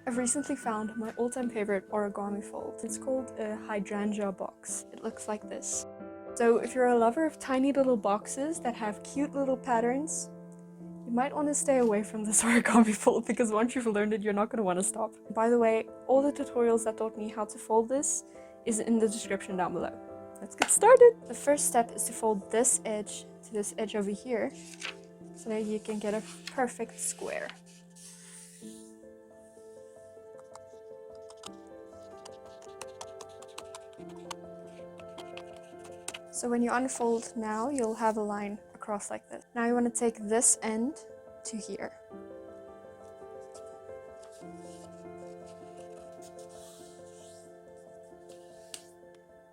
I've recently found my all-time favorite origami fold. It's called a Hydrangea box. It looks like this. So if you're a lover of tiny little boxes that have cute little patterns, you might want to stay away from this origami fold because once you've learned it, you're not going to want to stop. By the way, all the tutorials that taught me how to fold this is in the description down below. Let's get started! The first step is to fold this edge to this edge over here so that you can get a perfect square. So when you unfold now, you'll have a line across like this. Now you want to take this end to here.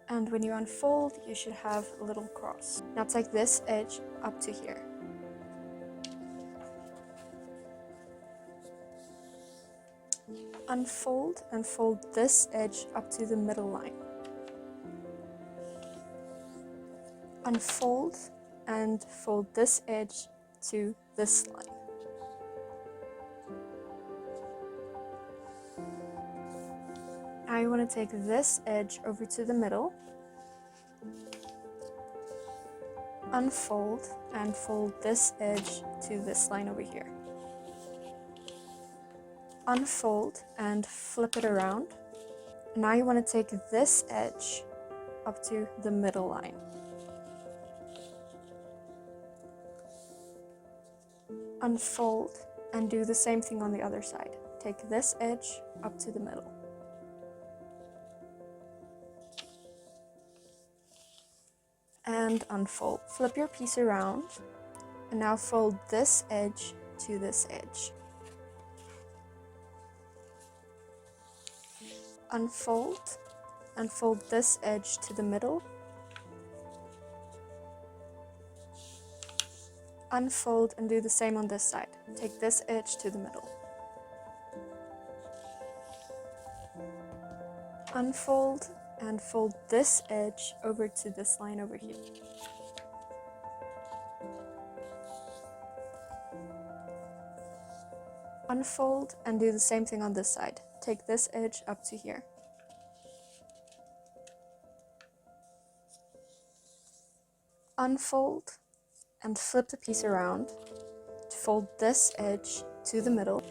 And when you unfold, you should have a little cross. Now take this edge up to here. Unfold and fold this edge up to the middle line. Unfold and fold this edge to this line. Now you want to take this edge over to the middle, unfold and fold this edge to this line over here. Unfold and flip it around. Now you want to take this edge up to the middle line. Unfold and do the same thing on the other side. Take this edge up to the middle. And unfold. Flip your piece around and now fold this edge to this edge. Unfold and fold this edge to the middle. Unfold and do the same on this side. Take this edge to the middle. Unfold and fold this edge over to this line over here. Unfold and do the same thing on this side. Take this edge up to here. Unfold and flip the piece around to fold this edge to the middle.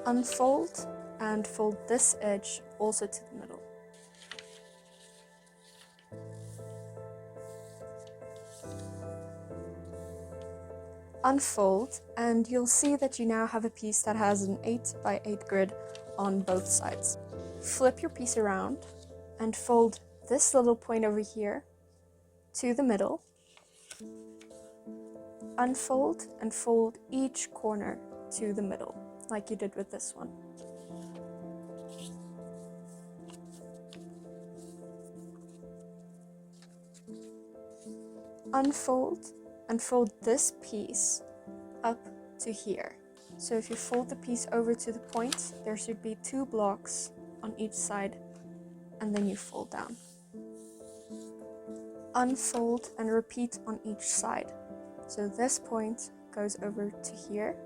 Unfold and fold this edge also to the middle. Unfold and you'll see that you now have a piece that has an 8 by 8 grid on both sides. Flip your piece around and fold this little point over here to the middle. Unfold and fold each corner to the middle, like you did with this one. Unfold and fold this piece up to here. So if you fold the piece over to the point, there should be 2 blocks on each side, and then you fold down. Unfold and repeat on each side. So this point goes over to here.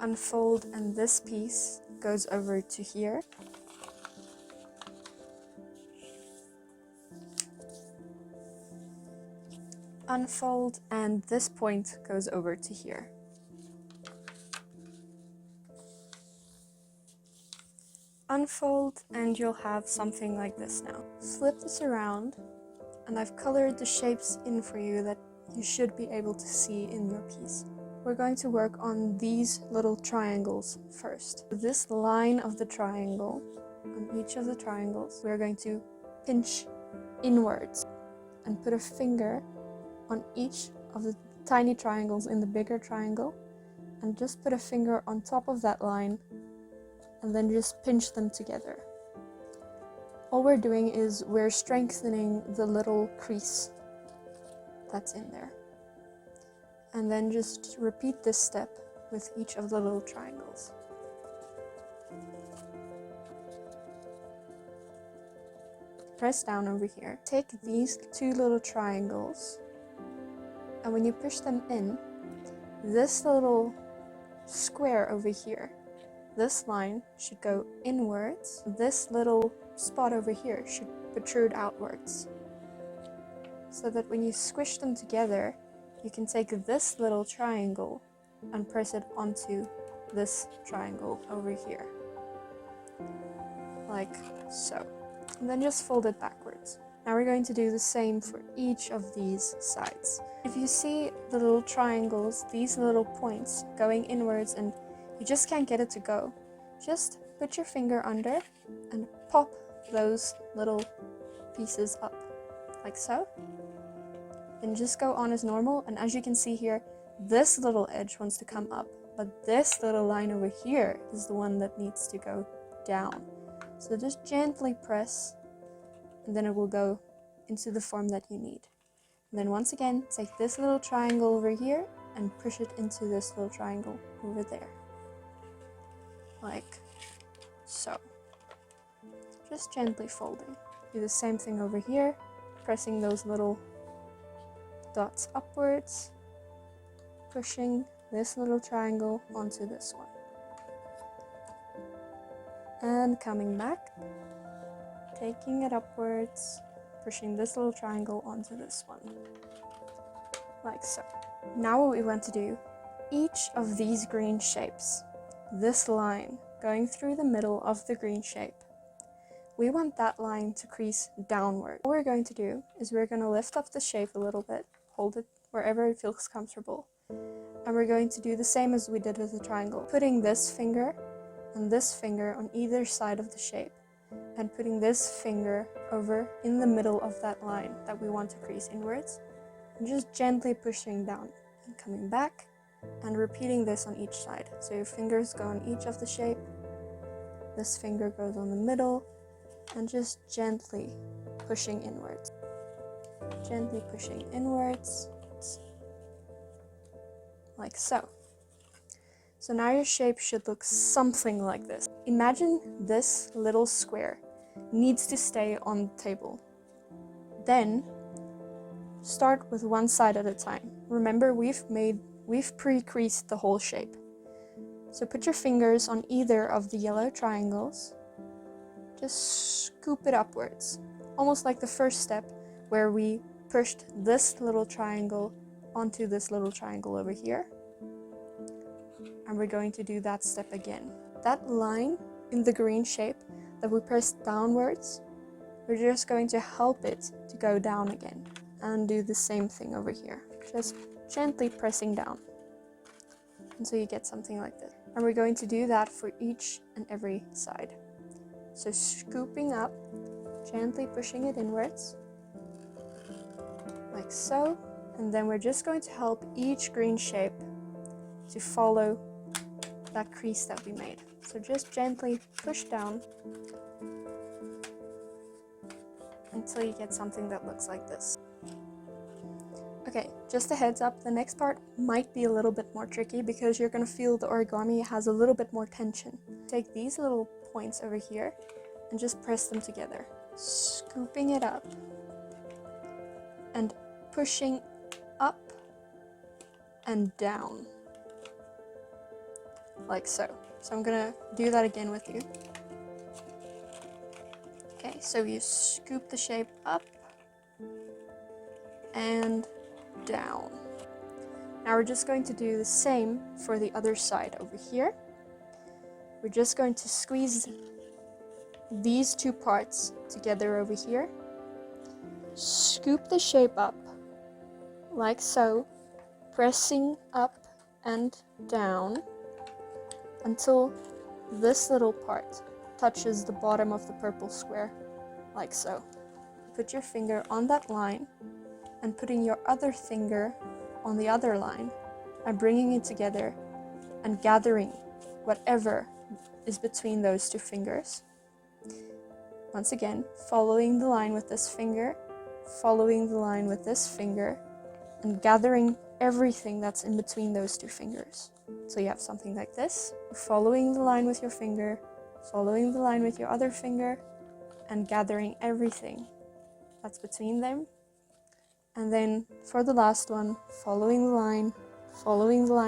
Unfold and this piece goes over to here. Unfold and this point goes over to here. Unfold and you'll have something like this now. Flip this around and I've colored the shapes in for you that you should be able to see in your piece. We're going to work on these little triangles first. This line of the triangle, on each of the triangles, we're going to pinch inwards and put a finger on each of the tiny triangles in the bigger triangle and just put a finger on top of that line and then just pinch them together. All we're doing is we're strengthening the little crease that's in there. And then just repeat this step with each of the little triangles. press down over here. Take these two little triangles, and when you push them in, this little square over here, this line should go inwards. This little spot over here should protrude outwards. So that when you squish them together, you can take this little triangle and press it onto this triangle over here. Like so. And then just fold it backwards. Now we're going to do the same for each of these sides. If you see the little triangles, these little points going inwards and you just can't get it to go, just put your finger under and pop those little pieces up, like so. Then just go on as normal, and as you can see here, this little edge wants to come up, but this little line over here is the one that needs to go down. So just gently press, and then it will go into the form that you need. And then once again, take this little triangle over here and push it into this little triangle over there. Like so. Just gently folding. Do the same thing over here, pressing those little dots upwards, pushing this little triangle onto this one. And coming back, taking it upwards, pushing this little triangle onto this one. Like so. Now what we want to do, each of these green shapes, this line going through the middle of the green shape, we want that line to crease downward. What we're going to do is we're going to lift up the shape a little bit, hold it wherever it feels comfortable, and we're going to do the same as we did with the triangle, putting this finger and this finger on either side of the shape, and putting this finger over in the middle of that line that we want to crease inwards, and just gently pushing down and coming back, and repeating this on each side. So your fingers go on each of the shape, this finger goes on the middle, and just gently pushing inwards. Gently pushing inwards, like so. So now your shape should look something like this. Imagine this little square needs to stay on the table. Then start with one side at a time. Remember, we've pre-creased the whole shape. So put your fingers on either of the yellow triangles. Just scoop it upwards, almost like the first step where we pushed this little triangle onto this little triangle over here. And we're going to do that step again. That line in the green shape that we pressed downwards, we're just going to help it to go down again. And do the same thing over here. Just gently pressing down until you get something like this. And we're going to do that for each and every side. So scooping up, gently pushing it inwards, like so. And then we're just going to help each green shape to follow that crease that we made. So just gently push down until you get something that looks like this. Okay, just a heads up, the next part might be a little bit more tricky because you're going to feel the origami has a little bit more tension. Take these little points over here and just press them together, scooping it up and pushing up and down, like so. So I'm gonna do that again with you. Okay, so you scoop the shape up and down. Now we're just going to do the same for the other side over here. We're just going to squeeze these two parts together over here, scoop the shape up like so, pressing up and down until this little part touches the bottom of the purple square, like so. Put your finger on that line and putting your other finger on the other line and bringing it together and gathering whatever is between those two fingers. Once again, following the line with this finger, following the line with this finger, and gathering everything that's in between those two fingers. So you have something like this, following the line with your finger, following the line with your other finger, and gathering everything that's between them. And then for the last one, following the line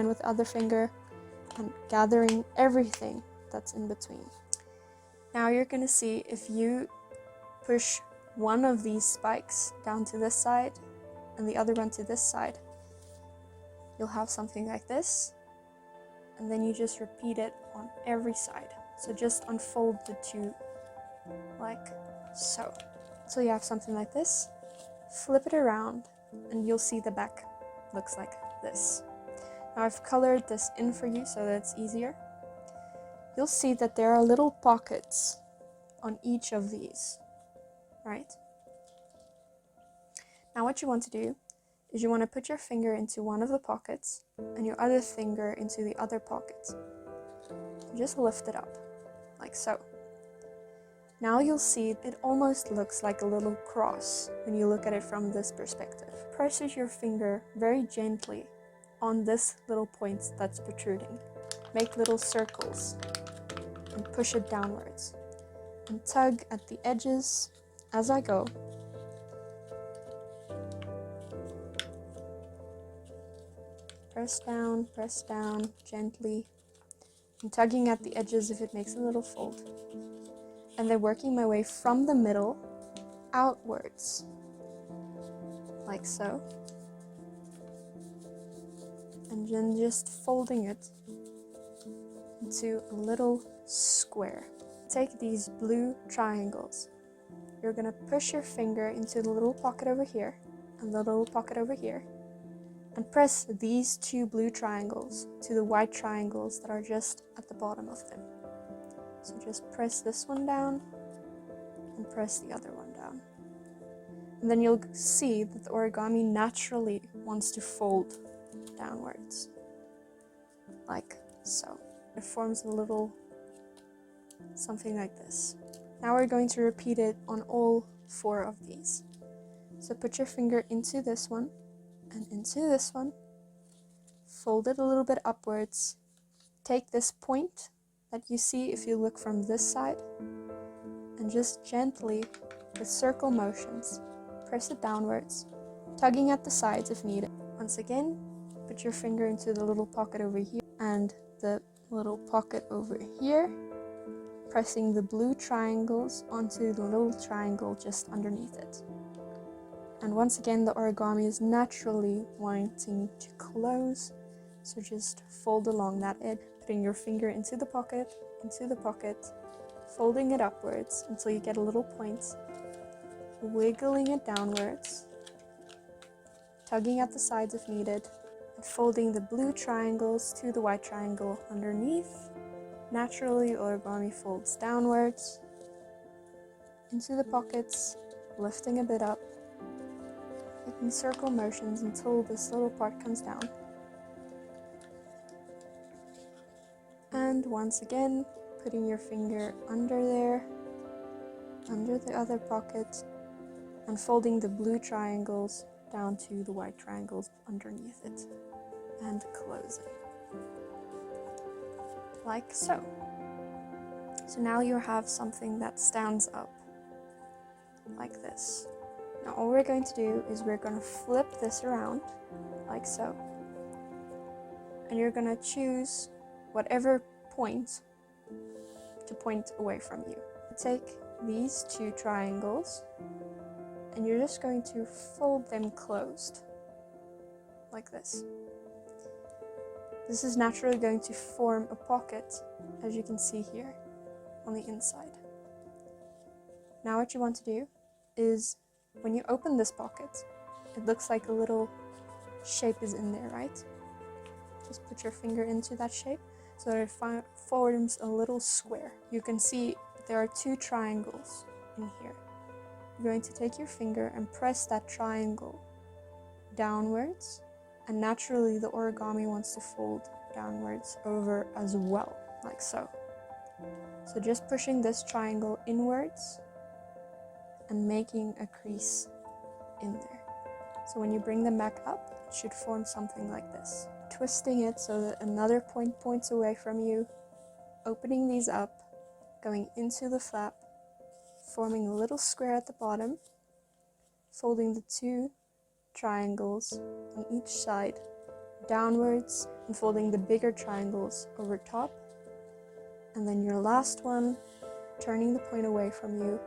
with the other finger and gathering everything that's in between. Now you're going to see if you push one of these spikes down to this side and the other one to this side, you'll have something like this. And then you just repeat it on every side. So just unfold the two like so. So you have something like this, flip it around, and you'll see the back looks like this. Now I've colored this in for you so that it's easier. You'll see that there are little pockets on each of these, right? Now what you want to do is you want to put your finger into one of the pockets and your other finger into the other pocket. Just lift it up, like so. Now you'll see it almost looks like a little cross when you look at it from this perspective. Press your finger very gently on this little point that's protruding. Make little circles and push it downwards. And tug at the edges as I go. Press down gently. I'm tugging at the edges if it makes a little fold. And then working my way from the middle outwards, like so. And then just folding it into a little square. Take these blue triangles. You're going to push your finger into the little pocket over here and the little pocket over here. And press these two blue triangles to the white triangles that are just at the bottom of them. So just press this one down and press the other one down. And then you'll see that the origami naturally wants to fold downwards, like so. It forms a little something like this. Now we're going to repeat it on all 4 of these. So put your finger into this one and into this one, fold it a little bit upwards, take this point that you see if you look from this side, and just gently, with circle motions, press it downwards, tugging at the sides if needed. Once again, put your finger into the little pocket over here and the little pocket over here, pressing the blue triangles onto the little triangle just underneath it. And once again, the origami is naturally wanting to close, so just fold along that edge, putting your finger into the pocket, folding it upwards until you get a little point, wiggling it downwards, tugging at the sides if needed, and folding the blue triangles to the white triangle underneath. Naturally, origami folds downwards into the pockets, lifting a bit up, making circle motions until this little part comes down. And once again, putting your finger under there, under the other pocket, and folding the blue triangles down to the white triangles underneath it, and closing. Like so. So now you have something that stands up, like this. Now all we're going to do is we're going to flip this around, like so. And you're going to choose whatever point to point away from you. Take these 2 triangles and you're just going to fold them closed, like this. This is naturally going to form a pocket, as you can see here, on the inside. Now what you want to do is, when you open this pocket, it looks like a little shape is in there, right? Just put your finger into that shape so that it forms a little square. You can see there are 2 triangles in here. You're going to take your finger and press that triangle downwards, and naturally the origami wants to fold downwards over as well, like so. So just pushing this triangle inwards and making a crease in there. So when you bring them back up, it should form something like this. Twisting it so that another point points away from you, opening these up, going into the flap, forming a little square at the bottom, folding the 2 triangles on each side downwards and folding the bigger triangles over top, and then your last one, turning the point away from you,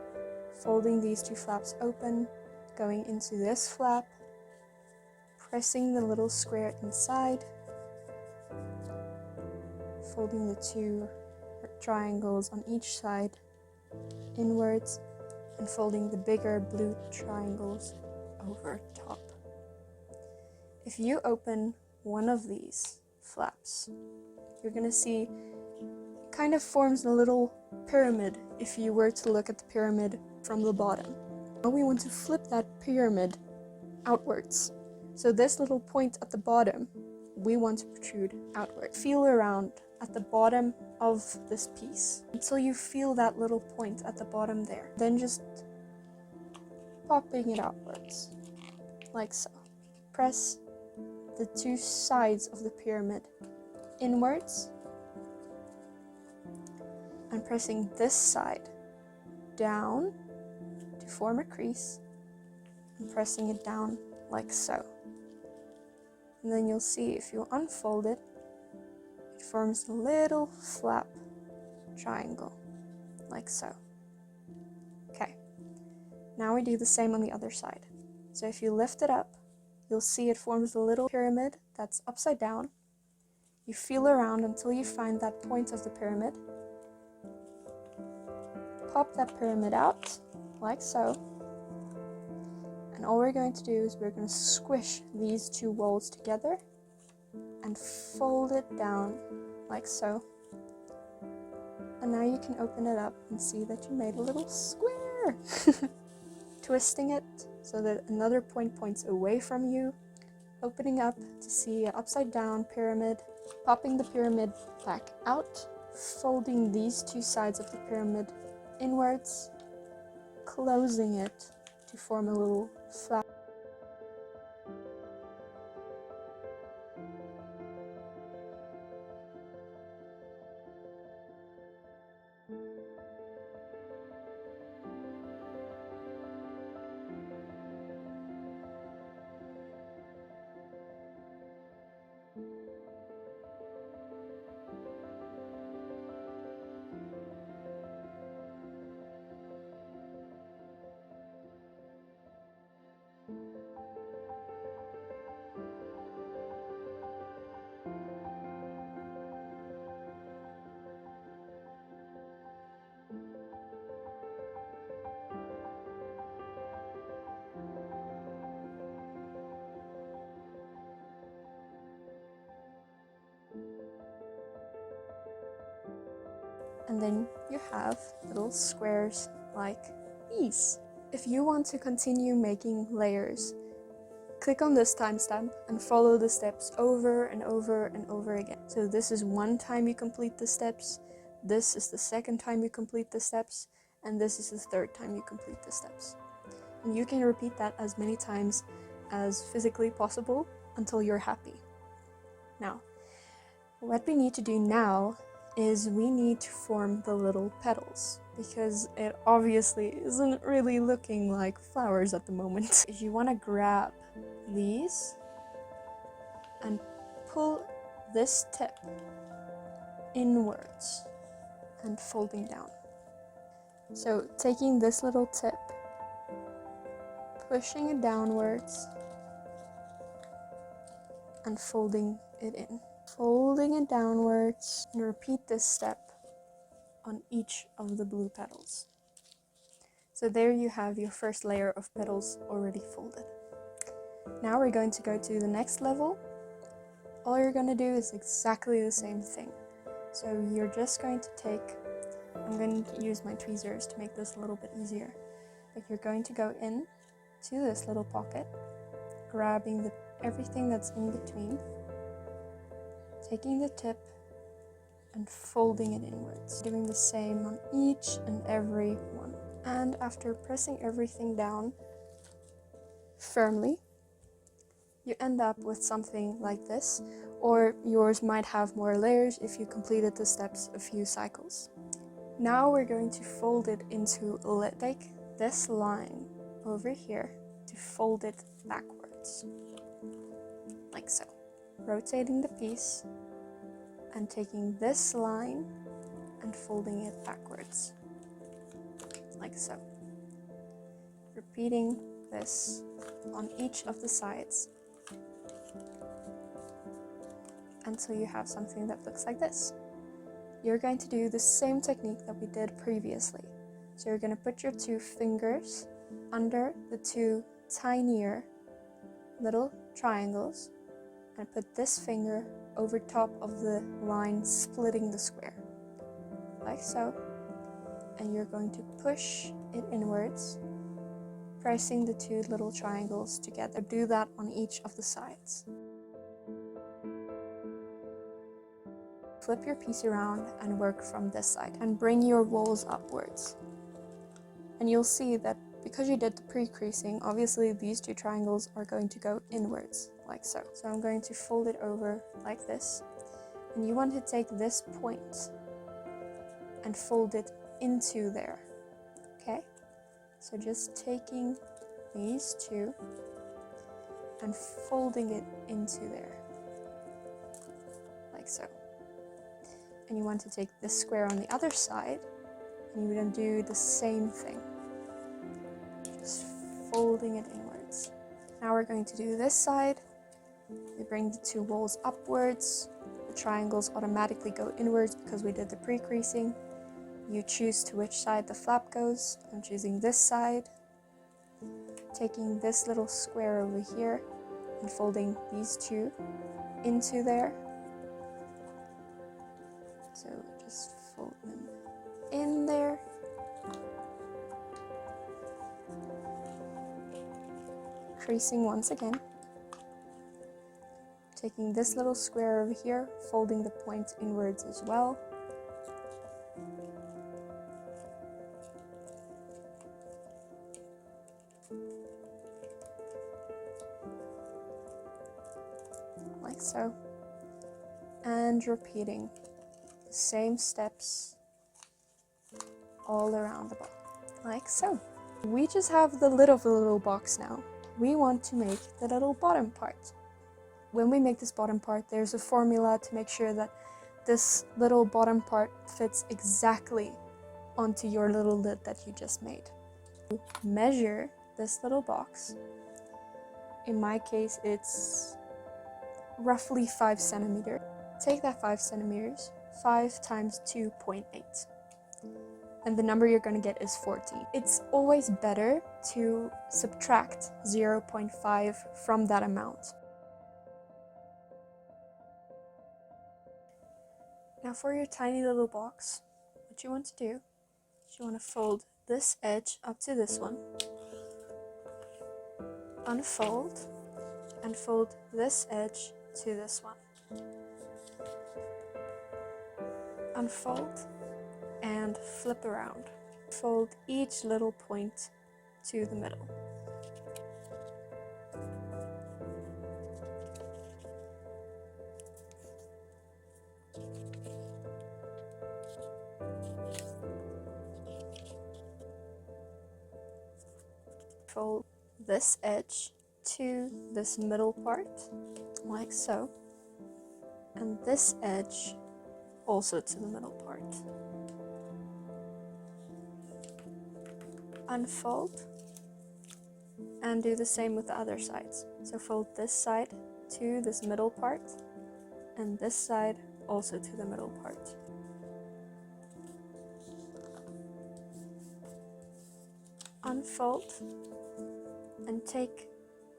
folding these 2 flaps open, going into this flap, pressing the little square inside, folding the 2 triangles on each side inwards, and folding the bigger blue triangles over top. If you open one of these flaps, you're gonna see it kind of forms a little pyramid if you were to look at the pyramid from the bottom. Now we want to flip that pyramid outwards. So this little point at the bottom, we want to protrude outward. Feel around at the bottom of this piece until you feel that little point at the bottom there. Then just popping it outwards, like so. Press the 2 sides of the pyramid inwards and pressing this side down to form a crease and pressing it down like so. And then you'll see if you unfold it, it forms a little flap triangle like so. Okay, now we do the same on the other side. So if you lift it up, you'll see it forms a little pyramid that's upside down. You feel around until you find that point of the pyramid. Pop that pyramid out, like so. And all we're going to do is we're going to squish these 2 walls together and fold it down, like so. And now you can open it up and see that you made a little square. Twisting it so that another point points away from you, opening up to see an upside down pyramid, popping the pyramid back out, folding these 2 sides of the pyramid inwards, closing it to form a little flap. And then you have little squares like these. If you want to continue making layers, click on this timestamp and follow the steps over and over and over again. So this is 1 time you complete the steps, this is the 2nd time you complete the steps, and this is the 3rd time you complete the steps. And you can repeat that as many times as physically possible until you're happy. Now, what we need to do now is we need to form the little petals, because it obviously isn't really looking like flowers at the moment. If you want to grab these and pull this tip inwards and folding down. So taking this little tip, pushing it downwards and folding it in. Folding it downwards, and repeat this step on each of the blue petals. So there you have your first layer of petals already folded. Now we're going to go to the next level. All you're going to do is exactly the same thing. So you're just going to take, I'm going to use my tweezers to make this a little bit easier, but you're going to go in to this little pocket, grabbing everything that's in between, taking the tip and folding it inwards, doing the same on each and every one. And after pressing everything down firmly, you end up with something like this, or yours might have more layers if you completed the steps a few cycles. Now we're going to fold it into, take this line over here to fold it backwards, like so. Rotating the piece and taking this line and folding it backwards, like so. Repeating this on each of the sides until you have something that looks like this. You're going to do the same technique that we did previously. So you're going to put your 2 fingers under the 2 tinier little triangles and put this finger over top of the line splitting the square, like so. And you're going to push it inwards, pressing the 2 little triangles together. Do that on each of the sides. Flip your piece around and work from this side and bring your walls upwards. And you'll see that because you did the pre-creasing, obviously these 2 triangles are going to go inwards, like so. So I'm going to fold it over like this. And you want to take this point and fold it into there, okay? So just taking these 2 and folding it into there, like so. And you want to take this square on the other side, and you're going to do the same thing, just folding it inwards. Now we're going to do this side. We bring the 2 walls upwards. The triangles automatically go inwards because we did the pre-creasing. You choose to which side the flap goes. I'm choosing this side. Taking this little square over here and folding these 2 into there. So just fold them in there. Creasing once again. Taking this little square over here, folding the point inwards as well. Like so. And repeating the same steps all around the box, like so. We just have the lid of the little box now. We want to make the little bottom part. When we make this bottom part, there's a formula to make sure that this little bottom part fits exactly onto your little lid that you just made. Measure this little box. In my case, it's roughly 5 centimeters. Take that 5 centimeters, 5 times 2.8. And the number you're going to get is 14. It's always better to subtract 0.5 from that amount. Now for your tiny little box, what you want to do is you want to fold this edge up to this one, unfold, and fold this edge to this one. Unfold and flip around. Fold each little point to the middle. Fold this edge to this middle part, like so, and this edge also to the middle part. Unfold and do the same with the other sides. So fold this side to this middle part and this side also to the middle part. Unfold and take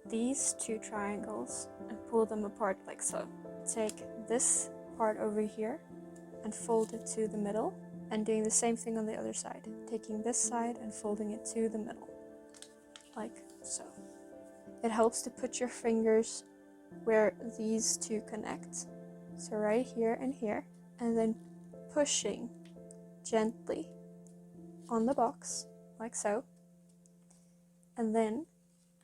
these 2 triangles and pull them apart like so. Take this part over here and fold it to the middle, and doing the same thing on the other side, taking this side and folding it to the middle, like so. It helps to put your fingers where these 2 connect, so right here and here, and then pushing gently on the box, like so, and then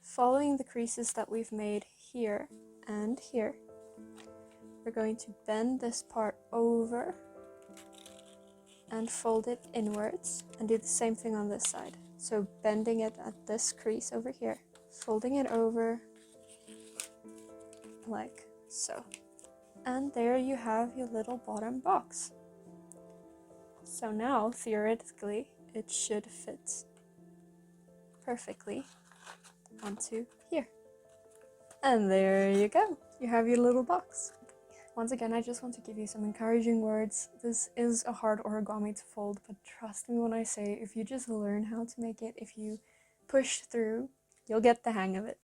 following the creases that we've made here and here, we're going to bend this part over and fold it inwards and do the same thing on this side. So bending it at this crease over here, folding it over like so. And there you have your little bottom box. So now, theoretically, it should fit perfectly onto here. And there you go. You have your little box. Once again, I just want to give you some encouraging words. This is a hard origami to fold, but trust me when I say, if you just learn how to make it, if you push through, you'll get the hang of it.